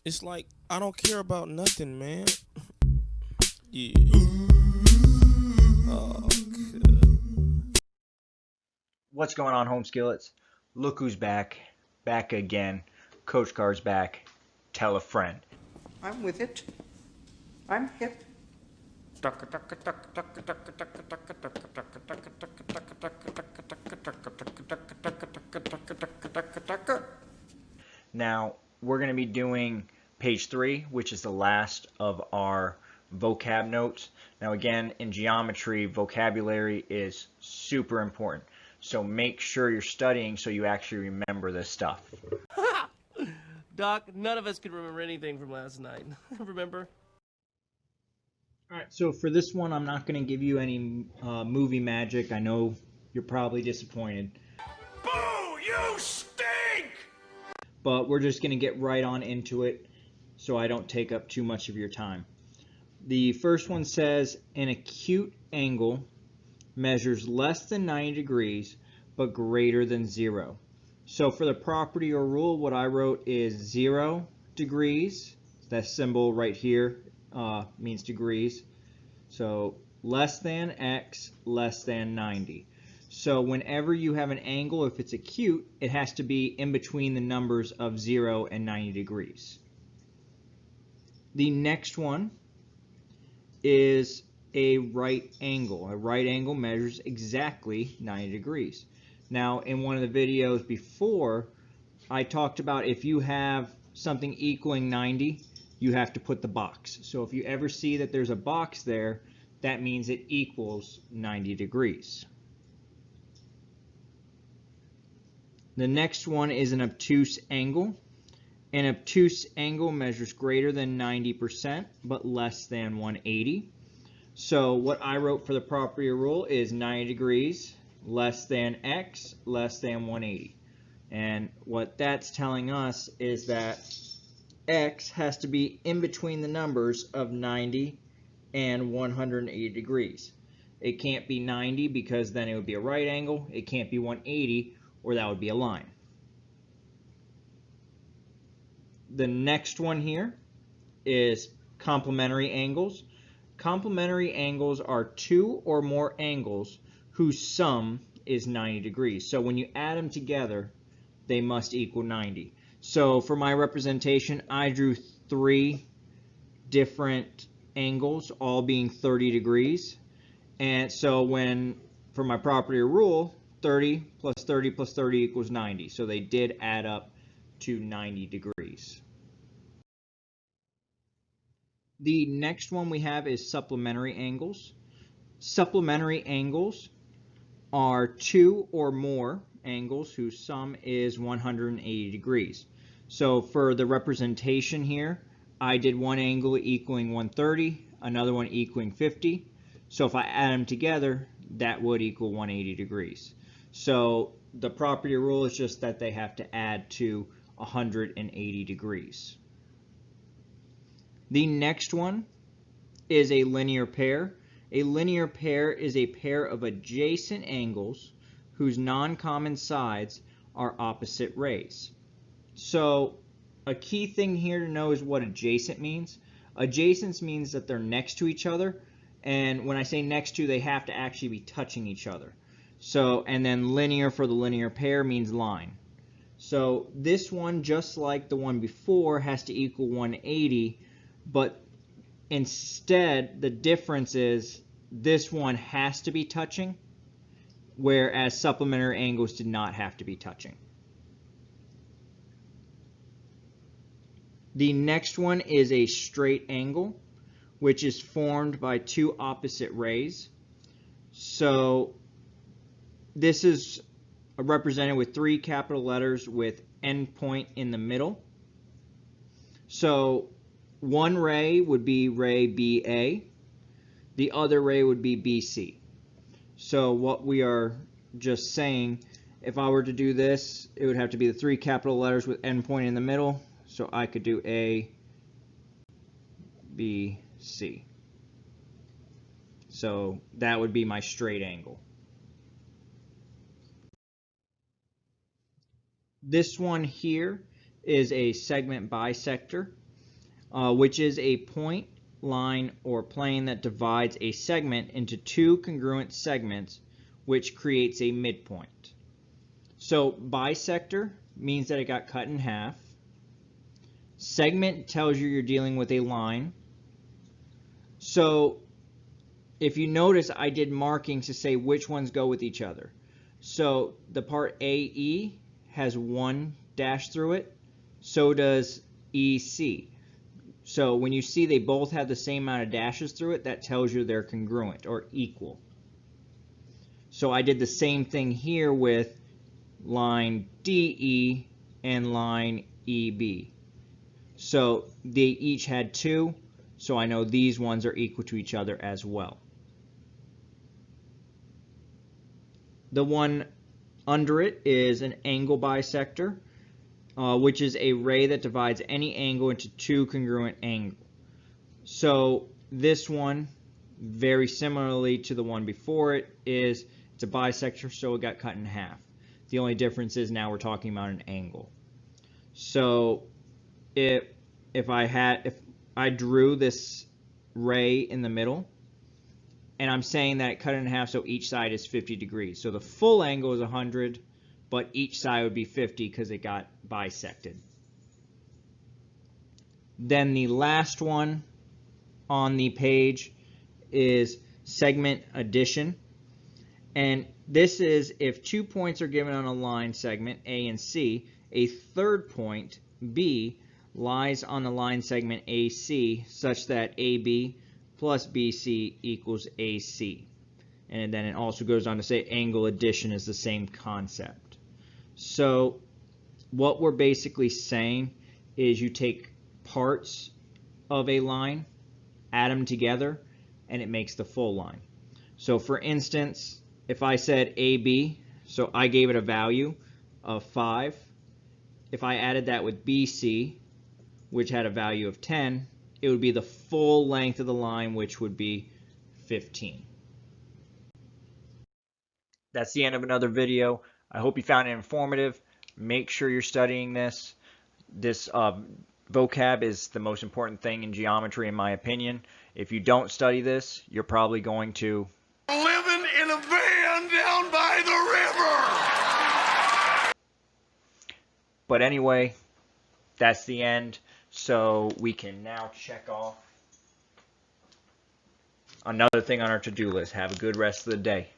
It's like I don't care about nothing, man. Yeah. Oh, good. What's going on, home skillets? Look who's back. Back again. Coach Carr's back. Tell a friend. I'm with it. I'm hip. Now, we're going to be doing page 3, which is the last of our vocab notes. Now, again, in geometry, vocabulary is super important. So make sure you're studying so you actually remember this stuff. Doc, none of us could remember anything from last night. Remember? Alright, so for this one, I'm not going to give you any movie magic. I know you're probably disappointed. Boo! You stink! But we're just going to get right on into it so I don't take up too much of your time. The first one says, an acute angle measures less than 90 degrees but greater than 0. So for the property or rule, what I wrote is 0 degrees. That symbol right here means degrees. So less than x, less than 90. So whenever you have an angle, if it's acute, it has to be in between the numbers of 0 and 90 degrees. The next one is a right angle. A right angle measures exactly 90 degrees. Now, in one of the videos before, I talked about if you have something equaling 90, you have to put the box. So if you ever see that there's a box there, that means it equals 90 degrees. The next one is an obtuse angle. An obtuse angle measures greater than 90% but less than 180. So what I wrote for the property or rule is 90 degrees less than x less than 180. And what that's telling us is that x has to be in between the numbers of 90 and 180 degrees. It can't be 90 because then it would be a right angle. It can't be 180 or that would be a line. The next one here is complementary angles. Complementary angles are two or more angles whose sum is 90 degrees. So when you add them together, they must equal 90. So for my representation, I drew 3 different angles, all being 30 degrees. And so for my property or rule, 30 plus 30 plus 30 equals 90. So they did add up to 90 degrees. The next one we have is supplementary angles. Supplementary angles are 2 or more angles whose sum is 180 degrees. So for the representation here, I did one angle equaling 130, another one equaling 50. So if I add them together, that would equal 180 degrees. So the property rule is just that they have to add to 180 degrees. The next one is a linear pair. A linear pair is a pair of adjacent angles whose non-common sides are opposite rays. So a key thing here to know is what adjacent means. Adjacent means that they're next to each other, and when I say next to, they have to actually be touching each other. So, and then linear for the linear pair means line. So this one, just like the one before, has to equal 180, but instead the difference is this one has to be touching, whereas supplementary angles did not have to be touching. The next one is a straight angle, which is formed by two opposite rays. So this is represented with 3 capital letters with endpoint in the middle. So one ray would be ray BA, the other ray would be BC. So what we are just saying, if I were to do this, it would have to be the 3 capital letters with endpoint in the middle. So I could do A, B, C. So that would be my straight angle. This one here is a segment bisector, which is a point, line, or plane that divides a segment into two congruent segments, which creates a midpoint. So bisector means that it got cut in half. Segment tells you you're dealing with a line. So if you notice, I did markings to say which ones go with each other. So the part AE has one dash through it, so does EC. So when you see they both have the same amount of dashes through it, that tells you they're congruent or equal. So I did the same thing here with line DE and line EB. So they each had two, so I know these ones are equal to each other as well. The one under it is an angle bisector, which is a ray that divides any angle into two congruent angles. So this one, very similarly to the one before it, it's a bisector, so it got cut in half. The only difference is now we're talking about an angle. So if I drew this ray in the middle, and I'm saying that it cut it in half, so each side is 50 degrees. So the full angle is 100, but each side would be 50 because it got bisected. Then the last one on the page is segment addition. And this is if 2 points are given on a line segment, A and C, a third point, B, lies on the line segment AC such that AB plus BC equals AC. And then it also goes on to say angle addition is the same concept. So what we're basically saying is you take parts of a line, add them together, and it makes the full line. So for instance, if I said AB, so I gave it a value of 5. If I added that with BC, which had a value of 10, it would be the full length of the line, which would be 15. That's the end of another video. I hope you found it informative. Make sure you're studying this. This vocab is the most important thing in geometry, in my opinion. If you don't study this, you're probably going to living in a van down by the river. But anyway, that's the end. So we can now check off another thing on our to-do list. Have a good rest of the day.